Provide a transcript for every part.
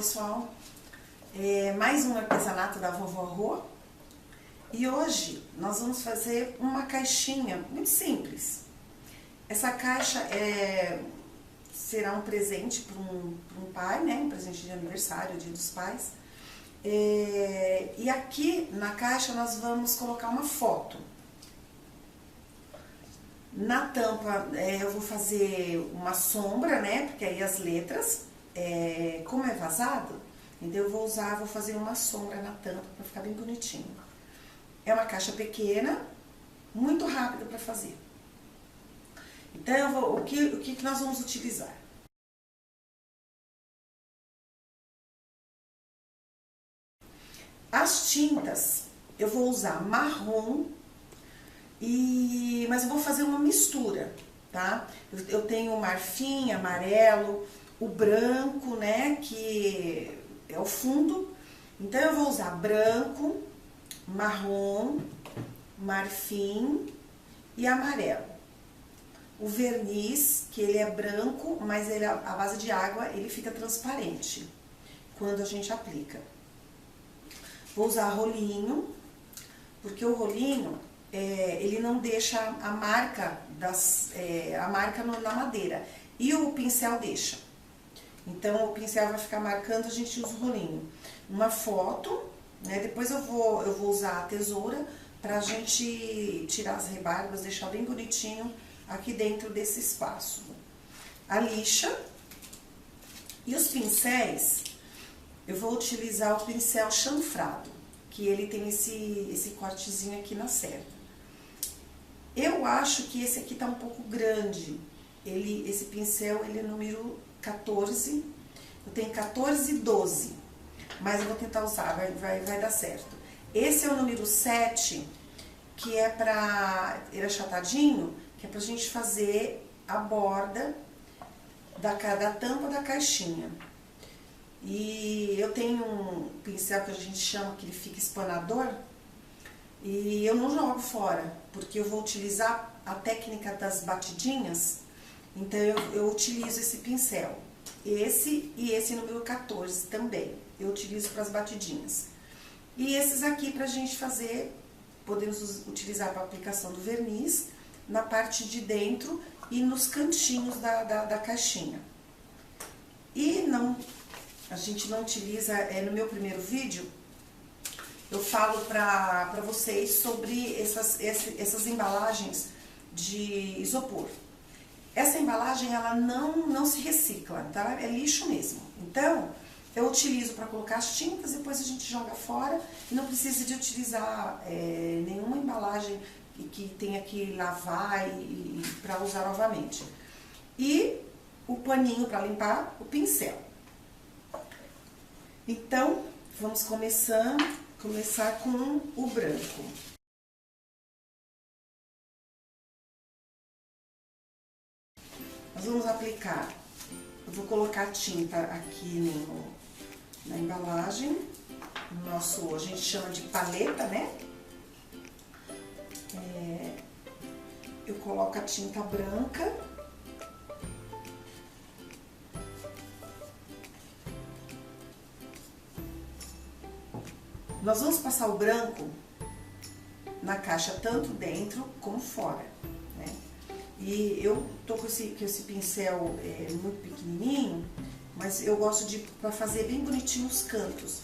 pessoal, mais um artesanato da Vovó Rô. E hoje nós vamos fazer uma caixinha muito simples. Essa caixa será um presente para um pai, né? Um presente de aniversário, Dia dos Pais. E aqui na caixa nós vamos colocar uma foto. Na tampa eu vou fazer uma sombra, né? Porque aí as letras, como é vazado, então eu vou fazer uma sombra na tampa para ficar bem bonitinho. É uma caixa pequena, muito rápida para fazer. Então o que nós vamos utilizar? As tintas, eu vou usar marrom, mas eu vou fazer uma mistura, tá? Eu tenho o marfim, amarelo, o branco, né, que é o fundo. Então eu vou usar branco, marrom, marfim e amarelo. O verniz, que ele é branco, mas ele, à base de água, ele fica transparente quando a gente aplica. Vou usar rolinho, porque o rolinho, ele não deixa a marca, na madeira. E o pincel deixa. Então, o pincel vai ficar marcando, a gente usa o rolinho. Uma foto, né? Depois eu vou usar a tesoura pra gente tirar as rebarbas, deixar bem bonitinho aqui dentro desse espaço. A lixa e os pincéis. Eu vou utilizar o pincel chanfrado, que ele tem esse cortezinho aqui na cerda. Eu acho que esse aqui tá um pouco grande. Esse pincel, ele é número 14. Eu tenho 14 e 12, mas eu vou tentar usar, vai dar certo. Esse é o número 7, que ele é achatadinho, que é pra gente fazer a borda da tampa da caixinha. E eu tenho um pincel que a gente chama, que ele fica espanador, e eu não jogo fora, porque eu vou utilizar a técnica das batidinhas, então eu utilizo esse pincel. Esse número 14 também, eu utilizo para as batidinhas. E esses aqui pra gente fazer, podemos utilizar para aplicação do verniz, na parte de dentro e nos cantinhos da caixinha. E a gente não utiliza, no meu primeiro vídeo, eu falo para vocês sobre essas embalagens de isopor. Essa embalagem, ela não se recicla, tá? É lixo mesmo. Então, eu utilizo para colocar as tintas, depois a gente joga fora e não precisa de utilizar nenhuma embalagem que tenha que lavar e para usar novamente. E o paninho para limpar, o pincel. Então, vamos começar com o branco. Nós vamos aplicar, eu vou colocar a tinta aqui na embalagem, a gente chama de paleta, né? Eu coloco a tinta branca. Nós vamos passar o branco na caixa, tanto dentro como fora, né? E eu tô com esse pincel muito pequenininho, mas eu gosto para fazer bem bonitinho os cantos.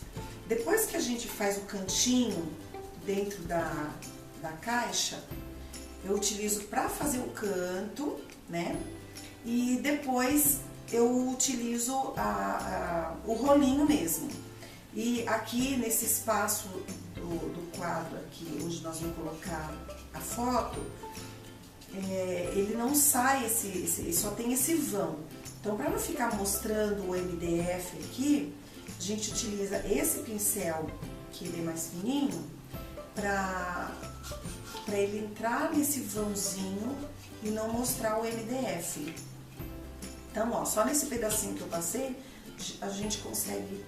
Depois que a gente faz o cantinho dentro da caixa, eu utilizo para fazer o canto, né? E depois eu utilizo o rolinho mesmo. E aqui nesse espaço do quadro aqui, onde nós vamos colocar a foto, ele não sai, só tem esse vão. Então, para não ficar mostrando o MDF aqui, a gente utiliza esse pincel, que ele é mais fininho, para ele entrar nesse vãozinho e não mostrar o MDF. Então, ó, só nesse pedacinho que eu passei, a gente consegue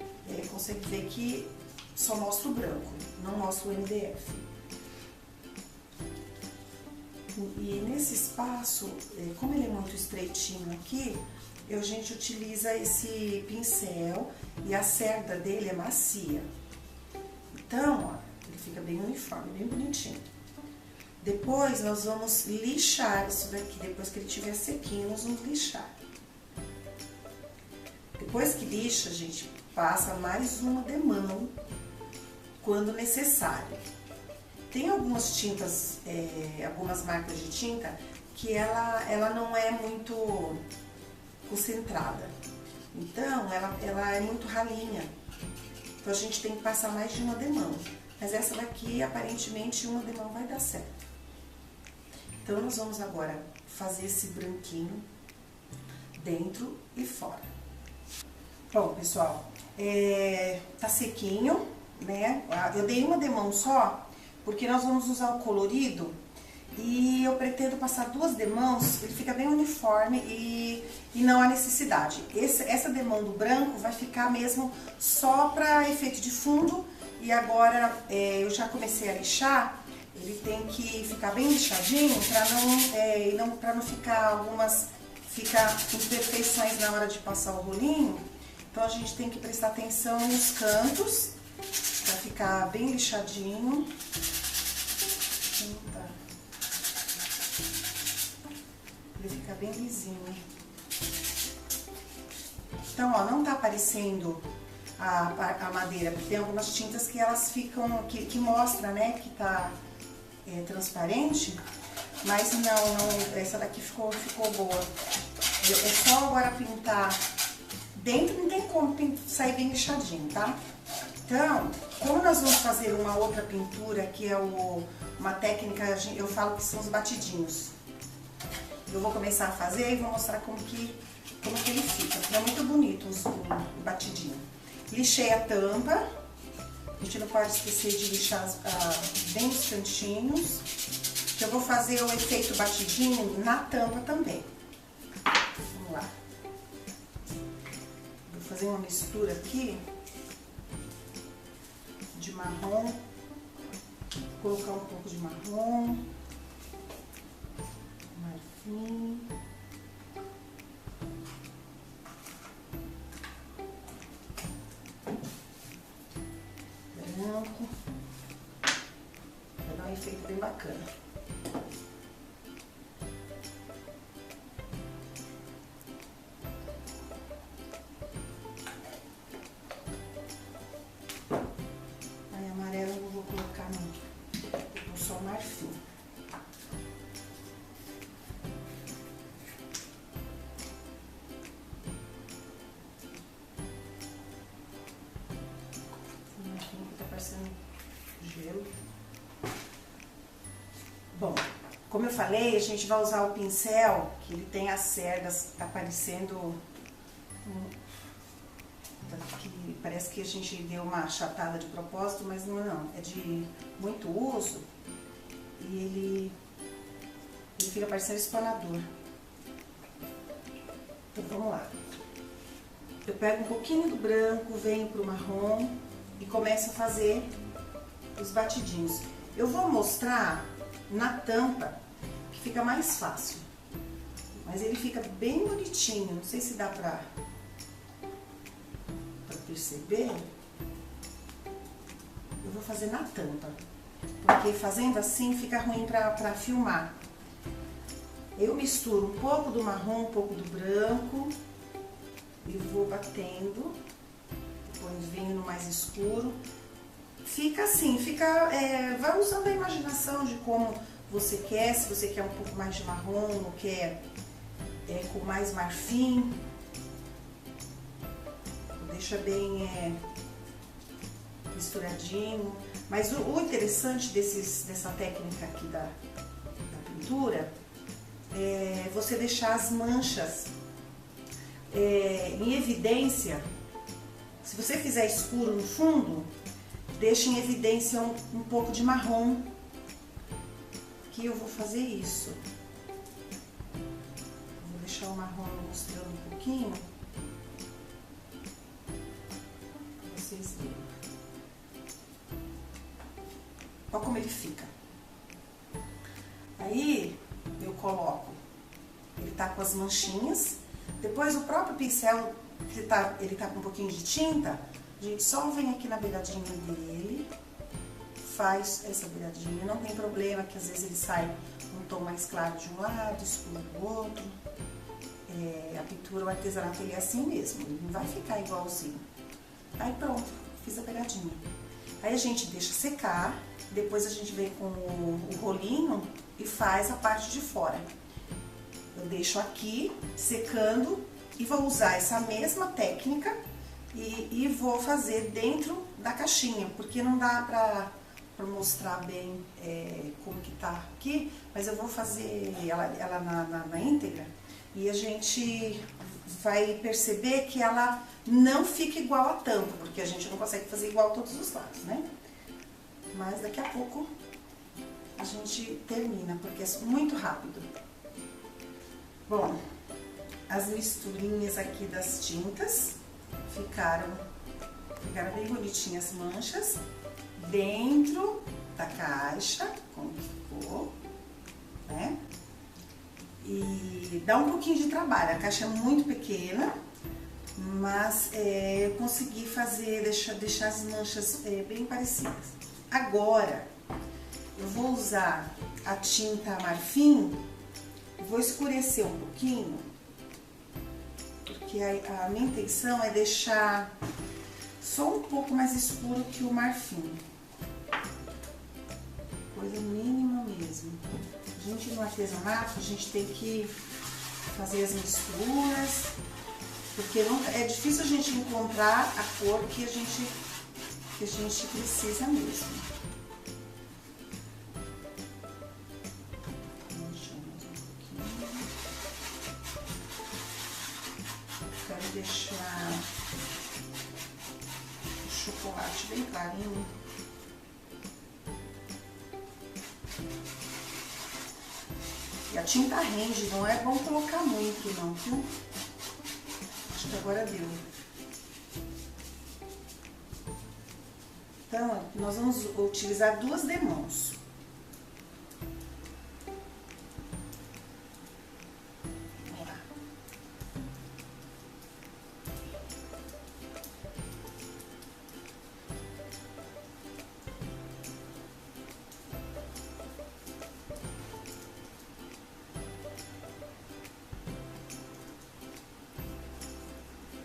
ver que só mostra o branco, não mostra o MDF. E nesse espaço, como ele é muito estreitinho aqui, a gente utiliza esse pincel e a cerda dele é macia. Então, ó, ele fica bem uniforme, bem bonitinho. Depois nós vamos lixar isso daqui, depois que ele estiver sequinho, nós vamos lixar. Depois que lixa, a gente passa mais uma demão quando necessário. Tem algumas tintas, algumas marcas de tinta que ela não é muito concentrada. Então, ela é muito ralinha. Então, a gente tem que passar mais de uma demão. Mas essa daqui, aparentemente, uma demão vai dar certo. Então, nós vamos agora fazer esse branquinho dentro e fora. Bom, pessoal, tá sequinho, né? Eu dei uma demão só, porque nós vamos usar o colorido e eu pretendo passar 2 demãos, ele fica bem uniforme e não há necessidade. Essa demão do branco vai ficar mesmo só para efeito de fundo e agora eu já comecei a lixar, ele tem que ficar bem lixadinho para não ficar imperfeições na hora de passar o rolinho. Então a gente tem que prestar atenção nos cantos para ficar bem lixadinho. Ele fica bem lisinho. Então, ó, não tá aparecendo a madeira, porque tem algumas tintas que elas ficam, que mostra, né, que tá transparente, mas não, essa daqui ficou boa. É só agora pintar dentro, não tem como sair bem lixadinho, tá? Então, como nós vamos fazer uma outra pintura, que é uma técnica, eu falo que são os batidinhos. Eu vou começar a fazer e vou mostrar como que ele fica. É muito bonito o batidinho. Lixei a tampa. A gente não pode esquecer de lixar bem os cantinhos. Eu vou fazer o efeito batidinho na tampa também. Vamos lá. Vou fazer uma mistura aqui de marrom. Vou colocar um pouco de marrom. Marfim. Branco. Vai dar um efeito bem bacana. Aí amarelo eu vou colocar no só marfim. Gelo. Bom, como eu falei, a gente vai usar o pincel, que ele tem as cerdas aparecendo, que parece que a gente deu uma achatada de propósito, mas não, é de muito uso e ele fica parecendo espanador. Então vamos lá. Eu pego um pouquinho do branco, venho pro marrom e começo a fazer os batidinhos. Eu vou mostrar na tampa, que fica mais fácil. Mas ele fica bem bonitinho, não sei se dá pra perceber. Eu vou fazer na tampa, porque fazendo assim fica ruim pra filmar. Eu misturo um pouco do marrom, um pouco do branco e vou batendo. Depois venho no mais escuro. Fica assim, vai usando a imaginação de como você quer, se você quer um pouco mais de marrom, ou quer com mais marfim. Deixa bem misturadinho. Mas o interessante dessa técnica aqui da pintura é você deixar as manchas em evidência. Se você fizer escuro no fundo, deixa em evidência um pouco de marrom, que eu vou fazer isso. Vou deixar o marrom mostrando um pouquinho, para vocês verem. Olha como ele fica. Aí, eu coloco, ele tá com as manchinhas, Depois o próprio pincel, ele tá com um pouquinho de tinta, a gente só vem aqui na beiradinha dele, faz essa beiradinha, não tem problema que às vezes ele sai um tom mais claro de um lado, escuro do outro. A pintura, o artesanato, ele é assim mesmo, ele não vai ficar igualzinho. Aí pronto, fiz a beiradinha. Aí a gente deixa secar, depois a gente vem com o rolinho e faz a parte de fora. Eu deixo aqui secando e vou usar essa mesma técnica e vou fazer dentro da caixinha, porque não dá pra mostrar bem como que tá aqui, mas eu vou fazer ela na íntegra e a gente vai perceber que ela não fica igual a tampa, porque a gente não consegue fazer igual a todos os lados, né? Mas daqui a pouco a gente termina, porque é muito rápido. Bom, as misturinhas aqui das tintas ficaram bem bonitinhas as manchas dentro da caixa, como ficou, né? E dá um pouquinho de trabalho, a caixa é muito pequena, mas eu consegui fazer, deixar as manchas bem parecidas. Agora, eu vou usar a tinta marfim, vou escurecer um pouquinho, porque a minha intenção é deixar só um pouco mais escuro que o marfim. Coisa mínima mesmo. A gente no artesanato, a gente tem que fazer as misturas, porque é difícil a gente encontrar a cor que a gente precisa mesmo. Quero deixar o chocolate bem clarinho. E a tinta rende, não é bom colocar muito não, viu? Acho que agora deu. Então, nós vamos utilizar 2 demãos. Vamos lá.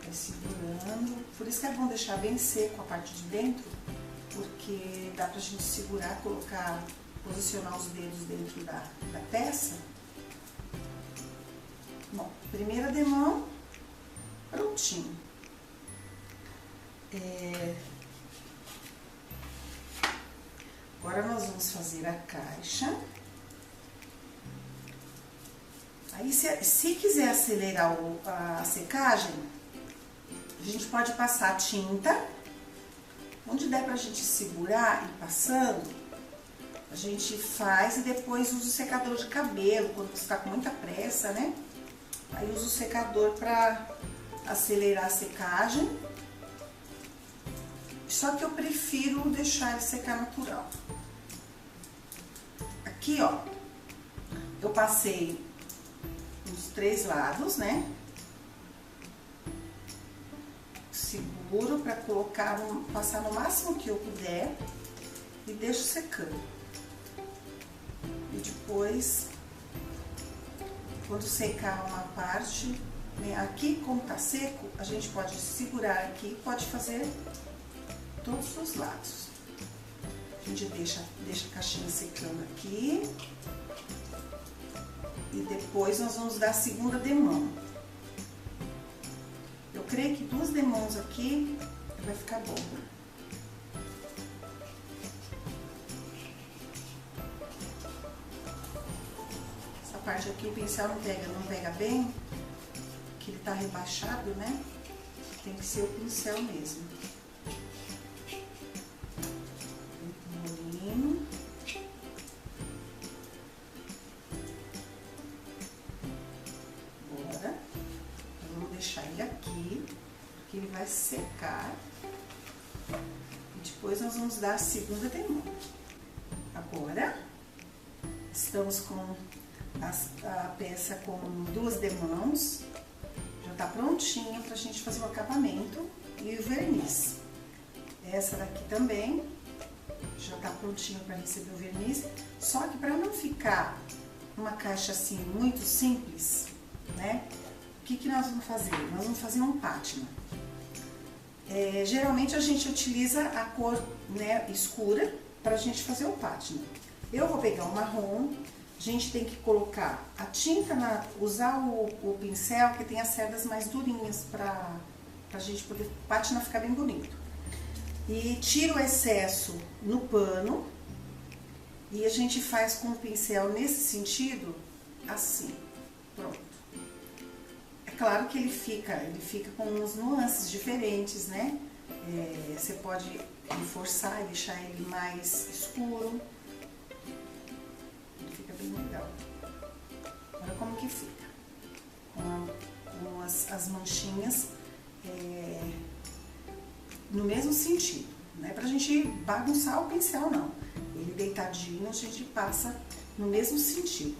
Vai segurando. Por isso que é bom deixar bem seco a parte de dentro, porque dá pra gente segurar, posicionar os dedos dentro da peça. Bom, primeira demão, prontinho. Agora nós vamos fazer a caixa. Aí, se quiser acelerar a secagem, a gente pode passar a tinta. Onde der pra gente segurar e passando, a gente faz e depois usa o secador de cabelo, quando você tá com muita pressa, né? Aí usa o secador pra acelerar a secagem. Só que eu prefiro deixar ele secar natural. Aqui, ó, eu passei os 3 lados, né? Seguro para passar no máximo que eu puder e deixo secando. E depois, quando secar uma parte, né, aqui como tá seco, a gente pode segurar aqui, pode fazer todos os lados. A gente deixa a caixinha secando aqui e depois nós vamos dar a segunda demão. Eu creio que 2 demãos aqui vai ficar bom. Essa parte aqui o pincel não pega bem, que ele tá rebaixado, né? Tem que ser o pincel mesmo. Um molinho. Agora, vamos deixar ele aqui, porque ele vai secar. E depois nós vamos dar a segunda demão. Agora, estamos com a peça com 2 demãos. tá prontinha pra gente fazer o acabamento e o verniz. Essa daqui também já tá prontinha para receber o verniz, só que para não ficar uma caixa assim muito simples, né? O que nós vamos fazer? Nós vamos fazer um pátina. Geralmente a gente utiliza a cor, né, escura para a gente fazer o pátina. Eu vou pegar o marrom, a gente tem que colocar a tinta, usar o pincel que tem as cerdas mais durinhas para a gente poder o pátina ficar bem bonito. E tira o excesso no pano e a gente faz com o pincel nesse sentido, assim, pronto. É claro que ele fica com uns nuances diferentes, né? Você pode reforçar e deixar ele mais escuro. Ele fica bem legal. Olha como que fica. Com as manchinhas no mesmo sentido. Não é pra gente bagunçar o pincel, não. Ele deitadinho, a gente passa no mesmo sentido.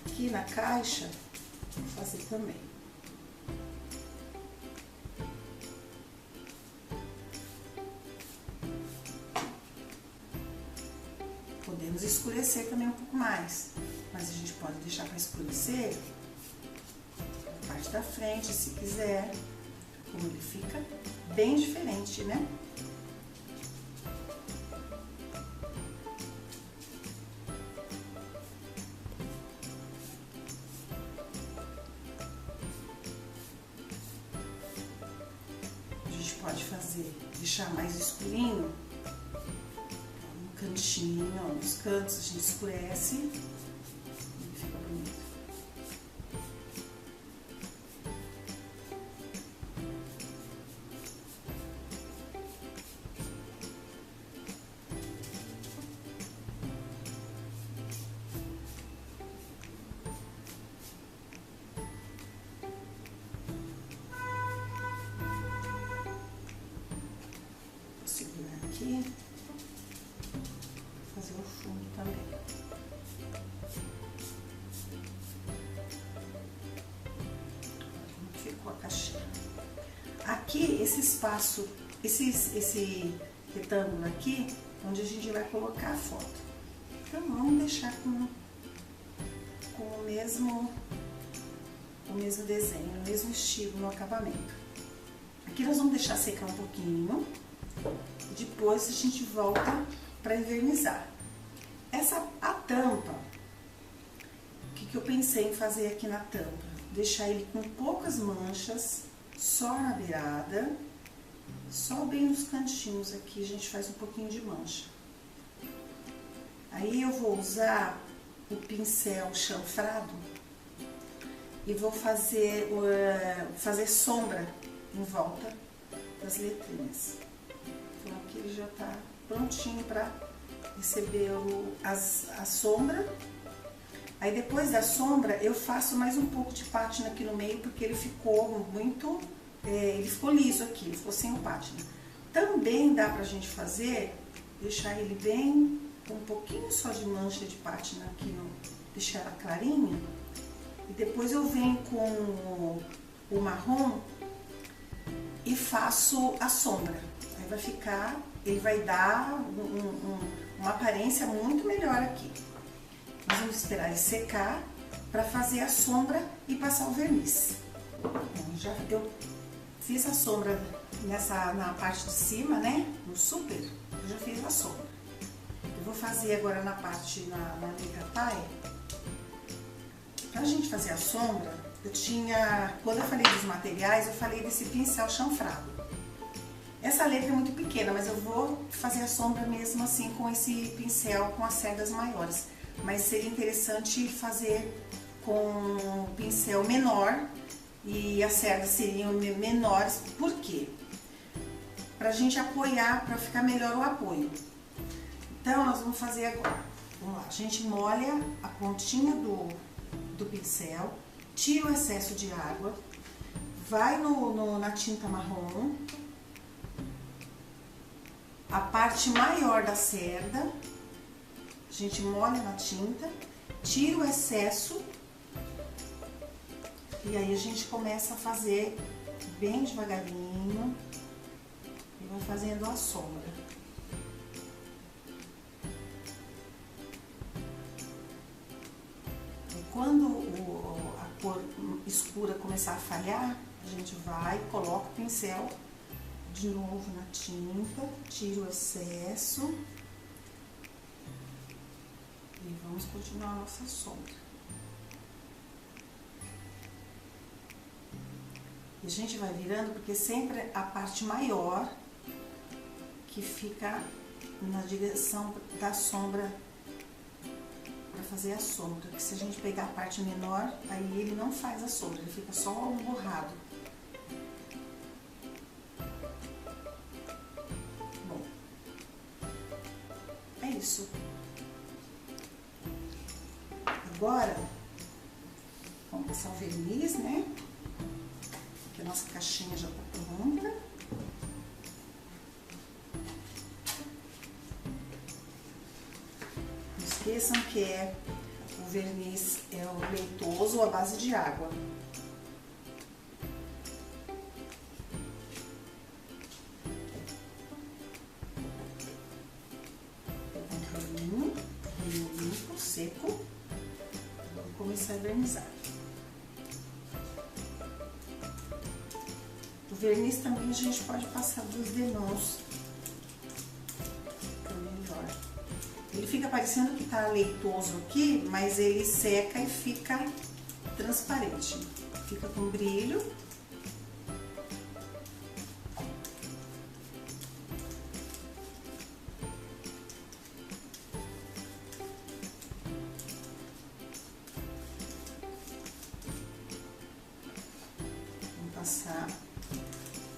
Aqui na caixa, vou fazer também. Podemos escurecer também um pouco mais, mas a gente pode deixar para escurecer a parte da frente, se quiser. Como ele fica bem diferente, né? A gente pode deixar mais escurinho no cantinho, ó, nos cantos a gente escurece e fica bonito. Aqui, fazer o fundo também. Como ficou a caixinha? Aqui, esse espaço, esse retângulo aqui, onde a gente vai colocar a foto. Então, vamos deixar com o mesmo desenho, o mesmo estilo no acabamento. Aqui nós vamos deixar secar um pouquinho. Depois a gente volta para envernizar. A tampa, o que eu pensei em fazer aqui na tampa? Deixar ele com poucas manchas, só na beirada, só bem nos cantinhos aqui a gente faz um pouquinho de mancha. Aí eu vou usar o pincel chanfrado e vou fazer sombra em volta das letrinhas. Então aqui ele já tá prontinho para receber a sombra. Aí depois da sombra eu faço mais um pouco de pátina aqui no meio, porque ele ficou muito, ele ficou liso aqui, ele ficou sem o pátina. Também dá pra gente fazer, deixar ele bem, com um pouquinho só de mancha de pátina aqui, deixar ela clarinha. E depois eu venho com o marrom e faço a sombra. Vai ficar, ele vai dar uma aparência muito melhor aqui. Nós vamos esperar ele secar para fazer a sombra e passar o verniz. Eu fiz a sombra na parte de cima, né? No super, eu já fiz a sombra. Eu vou fazer agora na parte, na letra taia. Pra gente fazer a sombra, quando eu falei dos materiais, eu falei desse pincel chanfrado. Essa letra é muito pequena, mas eu vou fazer a sombra mesmo assim com esse pincel com as cerdas maiores. Mas seria interessante fazer com um pincel menor e as cerdas seriam menores. Por quê? Pra gente apoiar, pra ficar melhor o apoio. Então, nós vamos fazer agora. Vamos lá, a gente molha a pontinha do pincel, tira o excesso de água, vai na tinta marrom, a parte maior da cerda, a gente molha na tinta, tira o excesso E aí a gente começa a fazer bem devagarinho e vai fazendo a sombra. E quando a cor escura começar a falhar, a gente vai, coloca o pincel de novo na tinta, tira o excesso e vamos continuar a nossa sombra. E a gente vai virando porque sempre a parte maior que fica na direção da sombra para fazer a sombra. Porque se a gente pegar a parte menor, aí ele não faz a sombra, ele fica só borrado. Bom, é isso. Agora, vamos passar o verniz, né? Que a nossa caixinha já tá pronta. Não esqueçam que o verniz é o leitoso à base de água. Um rolinho limpo, seco. Vamos começar a vernizar. O verniz também a gente pode passar dos demãos, fica melhor. Ele fica parecendo que tá leitoso aqui, mas ele seca e fica transparente, fica com brilho. Vamos passar,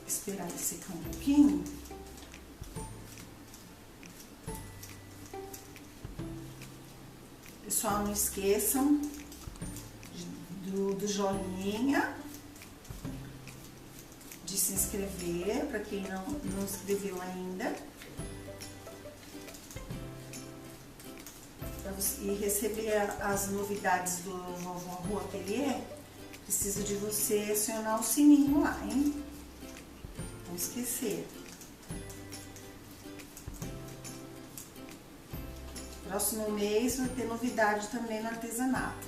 esperar ele secar um pouquinho. Pessoal, não esqueçam do joinha, de se inscrever, para quem não inscreveu ainda, e receber as novidades do Vovó Rô Ateliê. Preciso de você acionar o sininho lá, hein? Não esquecer. Próximo mês vai ter novidade também no artesanato.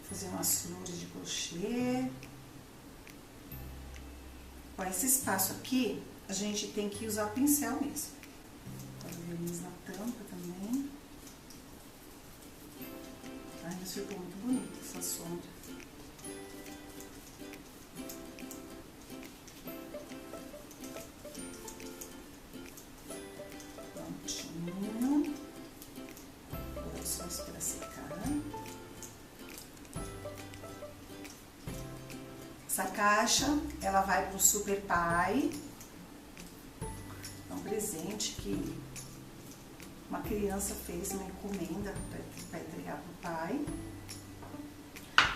Fazer umas flores de crochê. Com esse espaço aqui, a gente tem que usar o pincel mesmo. Pode verniz na tampa também. Ai, mas ficou muito bonita essa sombra. Prontinho. Agora é só esperar secar. Essa caixa, ela vai pro Super Pai. É um presente que uma criança fez uma encomenda para entregar pro pai.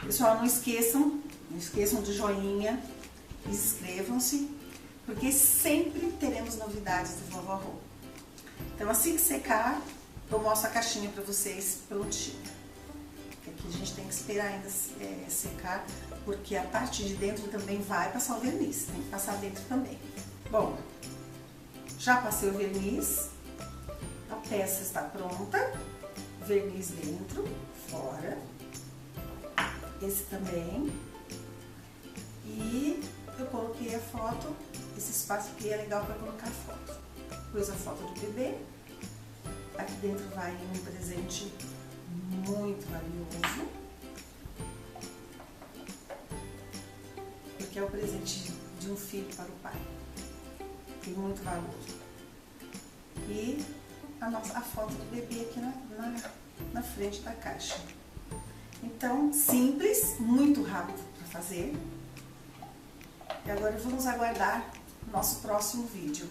Pessoal, não esqueçam do joinha, inscrevam-se, porque sempre teremos novidades do Vovó Rô. Então, assim que secar, eu mostro a caixinha para vocês prontinha. Aqui a gente tem que esperar ainda secar, porque a parte de dentro também vai passar o verniz, tem que passar dentro também. Bom, já passei o verniz, a peça está pronta, verniz dentro, fora, esse também, e eu coloquei a foto, esse espaço aqui é legal para colocar foto. Pus a foto do bebê, aqui dentro vai um presente muito valioso, porque é o presente de um filho para o pai, tem muito valor. E a foto do bebê aqui na frente da caixa. Então, simples, muito rápido para fazer. E agora vamos aguardar o nosso próximo vídeo.